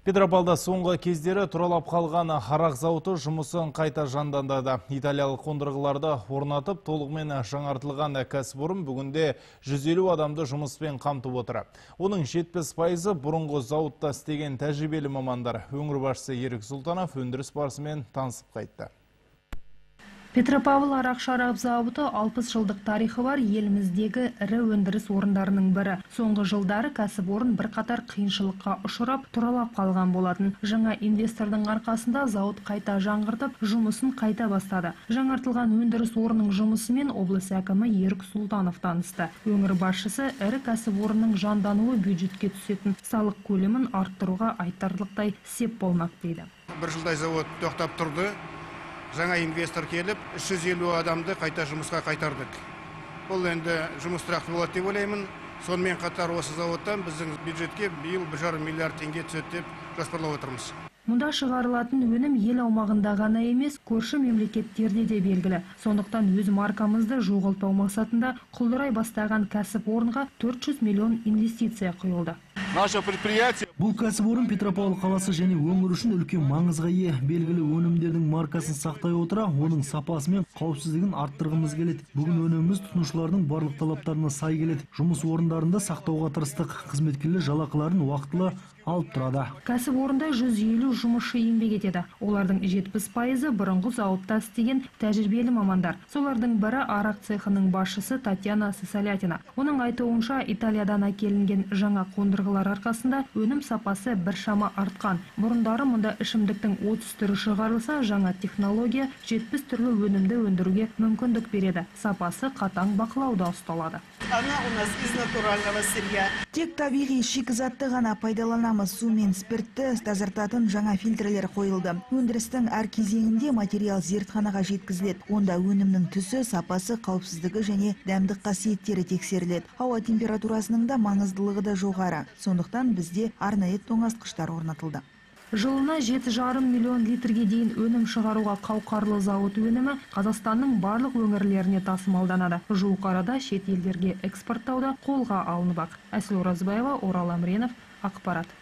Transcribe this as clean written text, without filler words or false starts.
Петропавлда соңғы кездері тұралап қалған арақ зауыты жұмысын қайта жандандырды. Италиялық қондырғыларды орнатып, толығымен жаңартылған кәсіпорын бүгінде 150 адамды жұмыспен қамтып отыр. Оның 70% бұрынғы зауытта істеген тәжірибелі мамандар. Өңір басшысы Ерік Сұлтанов өндіріс барысымен танысып қайтты. Петропавл арақ-шарап зауыты 60 жылдық тарихы бар еліміздегі ірі өндіріс орындарының бірі. Соңғы жылдары кәсіпорын бірқатар қиыншылыққа ұшырап, тұралап қалған болатын. Жаңа инвестордың арқасында зауыт қайта жаңғыртып, жұмысын қайта бастады. Жаңартылған өндіріс орнының жұмысымен облыс әкімі Ерік Сұлтанов танысты. Өңір басшысы ірі кәсіпорынның жандануы бюджетке түсетін салық көлемін арттыруға айтарлықтай сеп болмақ дейді. Бір жылдай завод тоқтап тұрды. Жаңа инвестор келіп, 350 адамды қайта жұмысқа қайтардық. Бұл енді жұмыс тұрақты болады деп ойлаймын. Сонымен қатар осы заводтан біздің бюджетке биыл 1,5 миллиард теңге түседі деп жоспарлап отырмыз. Мұнда шығарылатын өнім ел аумағында ғана емес, көрші мемлекеттерде де белгілі. Сондықтан өз маркамызды жоғалтпау мақсатында құлдырай бастаған кәсіпорынға 400 миллион инвестиция құйылды. Бұл кәсіпорын Петропавл қаласы және өңір үшін үлкен маңызға ие. Белгілі өнімдердің маркасын сақтай отыра, оның сапасы мен қауіпсіздігін арттырғымыз келеді. Бүгін өніміміз тұтынушылардың барлық талаптарына сай келеді. Жұмыс орындарында сақтауға тырыстық. Қызметкерлер жалақыларын уақытылы алып тұрады. Кәсіпорында 150 жұмысшы еңбек етеді. Олардың 70% бұрынғы зауытта істеген тәжірибелі мамандар. Солардың бірі арақ цехының басшысы Татьяна Сысалятина. Оның айтуынша, Италиядан әкелінген жаңа қондырғылар арқасында өнім сапасы біршама артқан. Бұрындары мұнда ішімдіктің 30 түрі шығарылса, жаңа технология 70 түрлі өнімді өндіруге мүмкіндік береді. Сапасы қатаң бақылауда ұсталады. Тек табиғи шикізатты ғана пайдаланамыз. Су мен спиртті тазартатын жаңа фильтрлер қойылды. Өндірістің әр кезеңінде материал зертханаға жеткізіледі. Онда өнімнің түсі, сапасы, қауіпсіздігі және дәмдік қасиеттері тексеріледі. Ауа температурасының да маңыздылығы да жоғары. Сондықтан бізде арнайы тоңазытқыштар орнатылды. Жылына 7,5 миллион литрге дейін өнім шығаруға қауқарлы зауыт өнімі Қазақстанның барлық өңірлеріне тасымалданады. Жуық арада шет елдерге экспорттауда қолға алынбақ. Әсел Оразбаева, Орал Амренов, ақпарат.